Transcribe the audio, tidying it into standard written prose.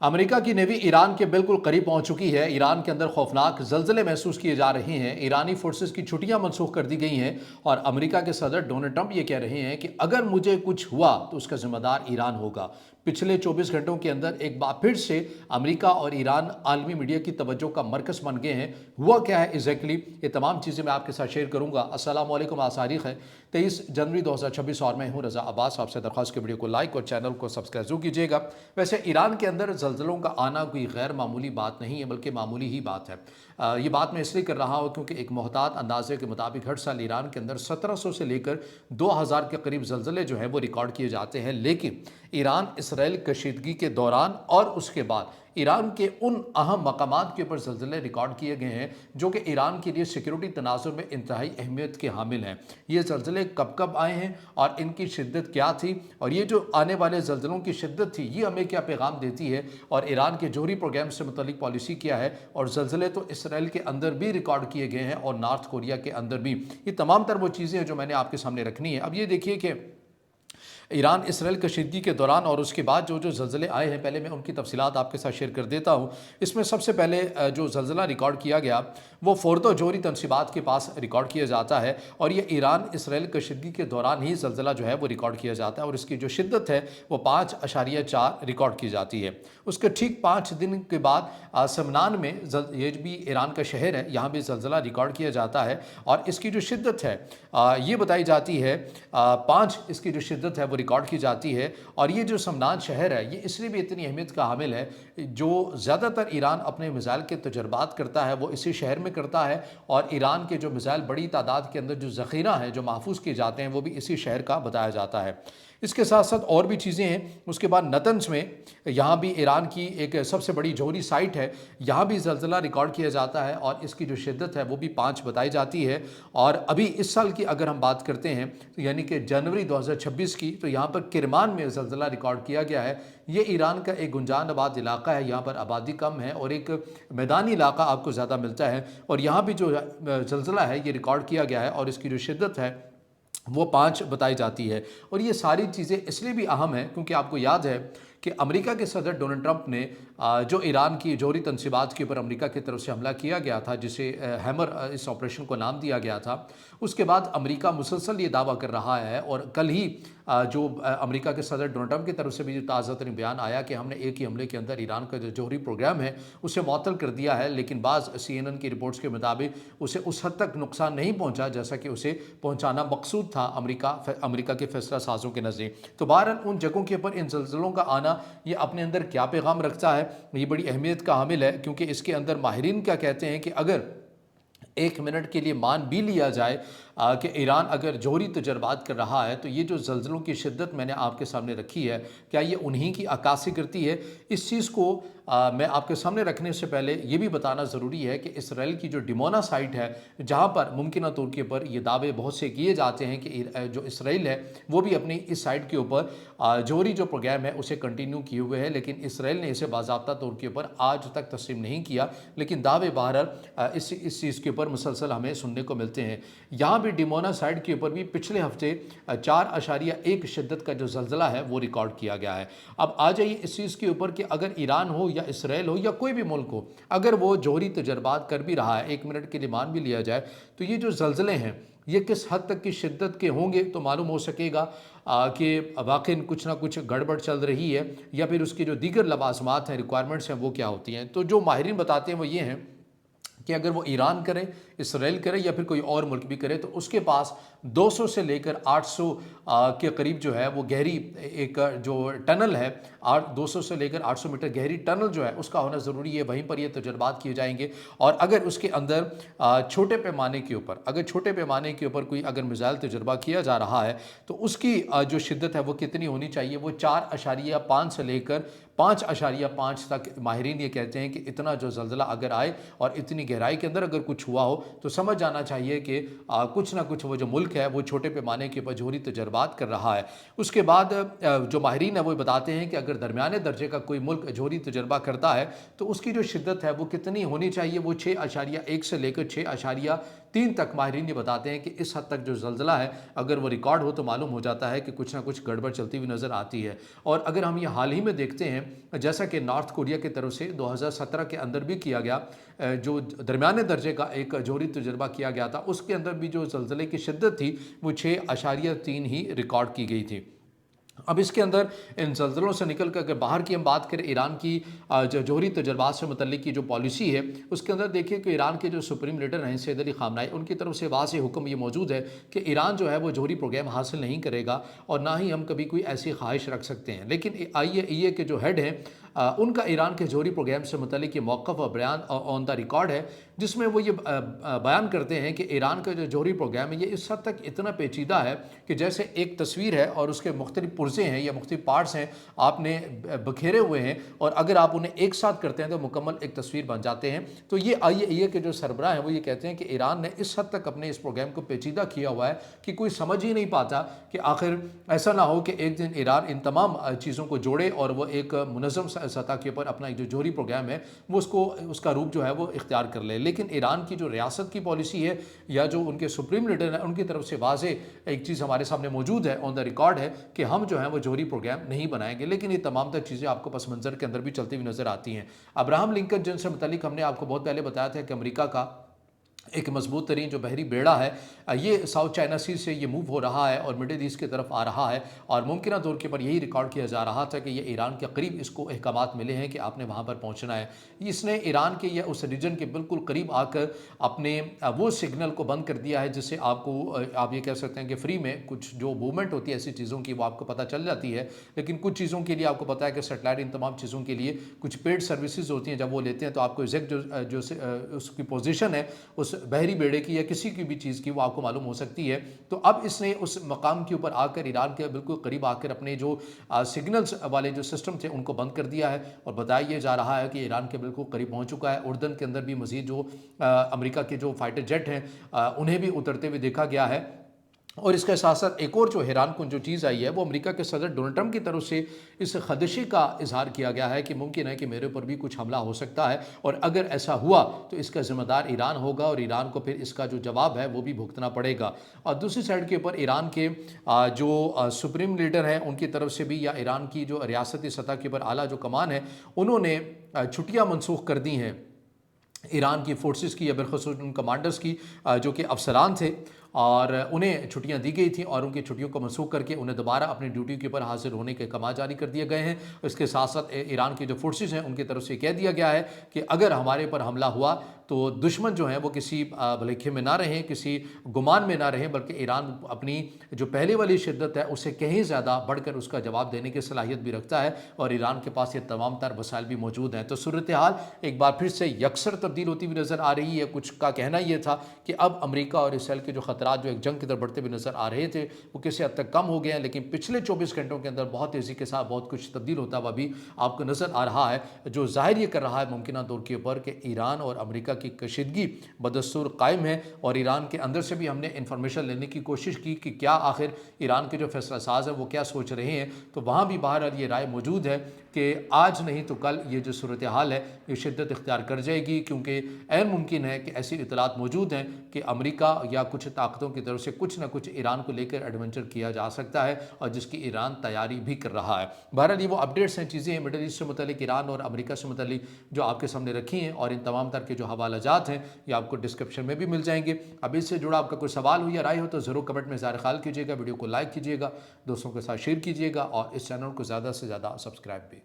America की navy Iran के बिल्कुल करीब पहुंच चुकी है। ईरान के अंदर खौफनाक जल्जले महसूस किए जा रहे हैं। ईरानी फोर्सेस की छुट्टियां मनसूख कर दी गई हैं और अमेरिका के सदर डोनाल्ड ट्रंप ये कह रहे हैं कि अगर मुझे कुछ हुआ तो उसका जिम्मेदार ईरान होगा। पिछले 24 घंटों के अंदर एक बार फिर से अमेरिका और ईरान आलमी मीडिया की तवज्जो का मरकज बन गए हैं। हुआ क्या है एग्जैक्टली, ये तमाम चीज़ें मैं आपके साथ शेयर करूंगा। अस्सलाम वालेकुम, आज तारीख है 23 जनवरी 2026 और मैं हूं रजा अब्बास। आपसे दरख्वास्त की वीडियो को लाइक और चैनल को सब्सक्राइब जरूर कीजिएगा। वैसे ईरान के अंदर जल्जलों का आना कोई गैर मामूली बात नहीं है, बल्कि मामूली ही बात है। ये बात मैं इसलिए कर रहा हूँ क्योंकि एक मोहतात अंदाजे के मुताबिक हर साल ईरान के अंदर 1700 से लेकर 2000 के करीब जल्जले जो हैं वो रिकॉर्ड किए जाते हैं। लेकिन ईरान इसराइल कशीदगी के दौरान और उसके बाद ईरान के उन अहम मकामात के ऊपर जल्जले रिकॉर्ड किए गए हैं जो कि ईरान के लिए सिक्योरिटी तनाजुर में इंतहाई अहमियत के हामिल हैं। ये जल्जले कब कब आए हैं और इनकी शिद्दत क्या थी, और ये जो आने वाले जल्जलों की शिद्दत थी ये हमें क्या पैगाम देती है, और ईरान के जोहरी प्रोग्राम से मुतल्लिक पॉलिसी क्या है। और जल्जले तो इसराइल के अंदर भी रिकॉर्ड किए गए हैं और नॉर्थ कोरिया के अंदर भी। ये तमाम तर वो चीज़ें हैं जो मैंने आपके सामने रखनी है। अब ये देखिए कि ईरान इसराइल कशीदगी के दौरान और उसके बाद जो जो जल्जले आए हैं, पहले मैं उनकी तफसीलात आपके साथ शेयर कर देता हूँ। इसमें सबसे पहले जो जल्जला रिकॉर्ड किया गया वो फोर्दो जोहरी तनसीबात के पास रिकॉर्ड किया जाता है, और ये ईरान इसराइल कशीदगी के दौरान ही जल्जला जो है वो रिकॉर्ड किया जाता है, और इसकी जो शिद्दत है वो 5.4 रिकॉर्ड की जाती है। उसके ठीक 5 दिन के बाद समनान में, ये भी ईरान का शहर है, यहाँ भी जल्जला रिकॉर्ड किया जाता है, और इसकी जो शिद्दत है ये बताई जाती है 5, इसकी जो शिद्दत है वो रिकॉर्ड की जाती है। और ये जो समनान शहर है ये इसलिए भी इतनी अहमियत का हामिल है, जो ज़्यादातर ईरान अपने मिसाइल के तजर्बात करता है वो इसी शहर में करता है, और ईरान के जो मिसाइल बड़ी तादाद के अंदर जो ज़ख़ीरा हैं जो महफूज किए जाते हैं वो भी इसी शहर का बताया जाता है। इसके साथ साथ और भी चीज़ें हैं। उसके बाद नतंस में, यहाँ भी ईरान की एक सबसे बड़ी जोहरी साइट है, यहाँ भी जल्जला रिकॉर्ड किया जाता है और इसकी जो शिद्दत है वो भी 5 बताई जाती है। और अभी इस साल की अगर हम बात करते हैं तो यानी कि जनवरी 2026 की, तो यहाँ पर किरमान में जल्जला रिकॉर्ड किया गया है। ये ईरान का एक गुंजान आबाद इलाका है, यहाँ पर आबादी कम है और एक मैदानी इलाका आपको ज़्यादा मिलता है, और यहाँ भी जो जल्जला है ये रिकॉर्ड किया गया है और इसकी जो शिद्दत है वो 5 बताई जाती है। और ये सारी चीज़ें इसलिए भी अहम है क्योंकि आपको याद है कि अमेरिका के सदर डोनाल्ड ट्रंप ने जो ईरान की जोहरी तनसीबात के ऊपर अमेरिका की तरफ से हमला किया गया था, जिसे हैमर इस ऑपरेशन को नाम दिया गया था, उसके बाद अमेरिका मुसलसल ये दावा कर रहा है, और कल ही जो अमेरिका के सदर डोनाल्ड ट्रंप की तरफ से भी जो ताज़ा तरीन बयान आया कि हमने एक ही हमले के अंदर ईरान का जो जोहरी प्रोग्राम है उसे मुअत्तल कर दिया है, लेकिन बाज़ CNN की रिपोर्ट्स के मुताबिक उसे उस हद तक नुकसान नहीं पहुँचा जैसा कि उसे पहुँचाना मकसूद था अमेरिका के फैसला साजों के नज़दीक। तो बहरहाल उन जगहों के ऊपर इन जल्जलों का आना ये अपने अंदर क्या पैगाम रखता है, ये बड़ी अहमियत का हामिल है, क्योंकि इसके अंदर माहिरीन क्या कहते हैं कि अगर 1 मिनट के लिए मान भी लिया जाए कि ईरान अगर जोहरी तजर्बात कर रहा है, तो ये जो जल्जलों की शिद्दत मैंने आपके सामने रखी है, क्या ये उन्हीं की अक्कासी करती है? इस चीज़ को मैं आपके सामने रखने से पहले ये भी बताना ज़रूरी है कि इसराइल की जो डिमोना साइट है, जहाँ पर मुमकिन तौर के ऊपर ये दावे बहुत से किए जाते हैं कि जो इसराइल है वो भी अपनी इस साइट के ऊपर जोहरी जो प्रोग्राम है उसे कंटिन्यू किए हुए है, लेकिन इसराइल ने इसे बाज़ाब्ता तौर के ऊपर आज तक तस्लीम नहीं किया, लेकिन दावे बहरहाल इस चीज़ के ऊपर मुसलसल हमें सुनने को मिलते हैं। यहाँ भी डिमोना साइड के ऊपर भी पिछले हफ्ते 4.1 शिद्दत का जो जल्जला है वो रिकॉर्ड किया गया है। अब आ जाइए इस चीज़ के ऊपर कि अगर ईरान हो या इसराइल हो या कोई भी मुल्क हो, अगर वो जोहरी तजर्बात कर भी रहा है, 1 मिनट के लिए मान भी लिया जाए, तो ये जो जल्जले हैं ये किस हद तक की शिद्दत के होंगे तो मालूम हो सकेगा कि वाकई कुछ ना कुछ गड़बड़ चल रही है, या फिर उसकी जो दीगर लवाजमात हैं, रिक्वायरमेंट्स हैं, वो क्या होती हैं। तो जो माहिरीन बताते हैं वो ये हैं कि अगर वो ईरान करे, इसराइल करे या फिर कोई और मुल्क भी करे, तो उसके पास 200 से लेकर 800 के करीब जो है वो गहरी एक जो टनल है, 200 से लेकर 800 मीटर गहरी टनल जो है उसका होना ज़रूरी है। वहीं पर ये तजर्बात किए जाएंगे, और अगर उसके अंदर छोटे पैमाने के ऊपर, अगर छोटे पैमाने के ऊपर कोई अगर मिसाइल तजर्बा किया जा रहा है तो उसकी जो शिद्दत है वो कितनी होनी चाहिए, वो 4.5 से लेकर 5.5 तक माहिरीन ये कहते हैं कि इतना जो जल्जला अगर आए और इतनी गहराई के अंदर अगर कुछ हुआ हो तो समझ जाना चाहिए कि कुछ ना कुछ वो जो मुल्क है वो छोटे पैमाने के ऊपर जोहरी तजर्बात कर रहा है। उसके बाद जो माहिरीन है वो बताते हैं कि अगर दरमियाने दर्जे का कोई मुल्क जोहरी तजर्बा करता है तो उसकी जो शिद्दत है वो कितनी होनी चाहिए, वो 6.1 से लेकर 6.3 तक माहिरीन ये बताते हैं कि इस हद तक जो जल्जला है अगर वो रिकॉर्ड हो तो मालूम हो जाता है कि कुछ ना कुछ गड़बड़ चलती हुई नज़र आती है। और अगर हम ये हाल ही में देखते हैं हैं, जैसा कि नॉर्थ कोरिया की तरफ से 2017 के अंदर भी किया गया, जो दरमियाने दर्जे का एक जोहरी तजुर्बा किया गया था, उसके अंदर भी जो ज़लज़ले की शिद्दत थी वो 6.3 ही रिकॉर्ड की गई थी। अब इसके अंदर इन ज़लज़लों से निकल कर अगर बाहर की हम बात करें, ईरान की जो जोहरी तजर्बात से मुतल्लिक की जो पॉलिसी है, उसके अंदर देखिए कि ईरान के जो सुप्रीम लीडर हैं सैयद अली ख़ामनेई, उनकी तरफ से वाज़ेह हुक्म ये मौजूद है कि ईरान जो है वो जोहरी प्रोग्राम हासिल नहीं करेगा और ना ही हम कभी कोई ऐसी ख्वाहिश रख सकते हैं। लेकिन IAEA के जो हेड हैं, उनका ईरान के जोहरी प्रोग्राम से मुतल्लिक ये मौक़िफ़ और बयान ऑन द रिकॉर्ड है, जिसमें वो ये बयान करते हैं कि ईरान का जो जोहरी प्रोग्राम है ये इस हद तक इतना पेचीदा है कि जैसे एक तस्वीर है और उसके मुख्तलिफ पुर्ज़े हैं या मुख्तलिफ पार्ट्स हैं, आपने बखेरे हुए हैं, और अगर आप उन्हें एक साथ करते हैं तो मुकम्मल एक तस्वीर बन जाते हैं। तो ये IAEA के जो सरबराह हैं वो ये कहते हैं कि ईरान ने इस हद तक अपने इस प्रोग्राम को पेचीदा किया हुआ है कि कोई समझ ही नहीं पाता कि आखिर ऐसा ना हो कि एक दिन ईरान इन तमाम चीज़ों को जोड़े और वो एक मुनज़्ज़म सतह के ऊपर अपना एक जो जोहरी प्रोग्राम है वो उसका रूप जो है वो इख्तियार कर ले। लेकिन ईरान की जो रियासत की पॉलिसी है या जो उनके सुप्रीम लीडर हैं उनकी तरफ से वाज़ेह एक चीज़ हमारे सामने मौजूद है, ऑन द रिकॉर्ड है, कि हम जो है वो जोहरी प्रोग्राम नहीं बनाएंगे। लेकिन ये तमाम तर चीज़ें आपको पस मंज़र के अंदर भी चलती हुई नज़र आती हैं। अब्राहम लिंकन जिनसे मुतल्लिक हमने आपको बहुत पहले बताया था कि अमेरिका का एक मजबूत तरीन जो बहरी बेड़ा है ये साउथ चाइना सी से ये मूव हो रहा है और मिडिल ईस्ट की तरफ आ रहा है, और मुमकिन तौर के पर यही रिकॉर्ड किया जा रहा था कि ये ईरान के करीब इसको अहकामात मिले हैं कि आपने वहाँ पर पहुँचना है। इसने ईरान के या उस रीजन के बिल्कुल करीब आकर अपने वो सिग्नल को बंद कर दिया है जिससे आपको आप ये कह सकते हैं कि फ्री में कुछ जो मूवमेंट होती है ऐसी चीज़ों की वो आपको पता चल जाती है। लेकिन कुछ चीज़ों के लिए आपको पता है कि सेटेलाइट इन तमाम चीज़ों के लिए कुछ पेड सर्विसेज होती हैं, जब वो लेते हैं तो आपको एग्जैक्ट जो उसकी पोजीशन है उस बहरी बेड़े की या किसी की भी चीज़ की वो आपको मालूम हो सकती है। तो अब इसने उस मकाम के ऊपर आकर ईरान के बिल्कुल करीब आकर अपने जो सिग्नल्स वाले जो सिस्टम थे उनको बंद कर दिया है, और बताया ये जा रहा है कि ईरान के बिल्कुल करीब पहुंच चुका है। उर्दन के अंदर भी मज़ीद जो अमेरिका के जो फाइटर जेट हैं उन्हें भी उतरते हुए देखा गया है। और इसके साथ साथ एक और जो हैरानकुन जो चीज़ आई है वो अमेरिका के सदर डोनाल्ड ट्रंप की तरफ से इस खदशे का इजहार किया गया है कि मुमकिन है कि मेरे ऊपर भी कुछ हमला हो सकता है, और अगर ऐसा हुआ तो इसका ज़िम्मेदार ईरान होगा और ईरान को फिर इसका जो जवाब है वो भी भुगतना पड़ेगा। और दूसरी साइड के ऊपर ईरान के जो सुप्रीम लीडर हैं उनकी तरफ से भी, या ईरान की जो रियासती सतह के ऊपर आला जो कमान है, उन्होंने छुट्टियाँ मनसूख कर दी हैं ईरान की फोर्सेस की या बिलखसूस उन कमांडर्स की जो कि अफसरान थे, और उन्हें छुट्टियां दी गई थी और उनकी छुट्टियों को मनसूख करके उन्हें दोबारा अपनी ड्यूटी के ऊपर हाजिर होने के अहकाम जारी कर दिए गए हैं। इसके साथ साथ ईरान की जो फोर्सेस हैं उनकी तरफ से कह दिया गया है कि अगर हमारे पर हमला हुआ तो दुश्मन जो है वो किसी भलेखे में ना रहें, किसी गुमान में ना रहें, बल्कि ईरान अपनी जो पहले वाली शिद्दत है उससे कहीं ज़्यादा बढ़कर उसका जवाब देने की सलाहियत भी रखता है, और ईरान के पास ये तमाम तर वसाइल भी मौजूद हैं। तो सूरत हाल एक बार फिर से यकसर तब्दील होती हुई नज़र आ रही है। कुछ का कहना यह था कि अब अमेरिका और इसराइल के जो खतरात जो एक जंग की तरफ बढ़ते हुए नज़र आ रहे थे वो किसी हद तक कम हो गए हैं, लेकिन पिछले 24 घंटों के अंदर बहुत तेज़ी के साथ बहुत कुछ तब्दील होता हुआ भी आपको नज़र आ रहा है, जो ज़ाहिर ये कर रहा है मुमकिन तौर के ऊपर कि ईरान और अमेरिका की कशीदगी बदस्तूर कायम है। और ईरान के अंदर से भी हमने इंफॉर्मेशन लेने की कोशिश की कि क्या आखिर ईरान के जो फैसला साज हैं वो क्या सोच रहे हैं, तो वहाँ भी बहरहाल ये राय मौजूद है कि आज नहीं तो कल ये जो सूरत हाल है ये शिद्दत इख्तियार कर जाएगी, क्योंकि ऐन मुमकिन है कि ऐसी इतलात मौजूद हैं कि अमेरिका या कुछ ताकतों की तरफ से कुछ ना कुछ ईरान को लेकर एडवेंचर किया जा सकता है, और जिसकी ईरान तैयारी भी कर रहा है। बहरहाल ये वो अपडेट्स हैं, चीज़ें हैं मिडल ईस्ट से मुतल्लिक, ईरान और अमेरिका से मुतल्लिक जो आपके सामने रखी हैं, और इन तमाम तर के जो हवालाजात हैं ये आपको डिस्क्रिप्शन में भी मिल जाएंगे। अब इससे जुड़ा आपका कोई सवाल हो या राय हो तो ज़रूर कमेंट में ज़ाहिर ख्याल कीजिएगा, वीडियो को लाइक कीजिएगा, दोस्तों के साथ शेयर कीजिएगा, और इस चैनल को ज़्यादा से ज़्यादा सब्सक्राइब भी।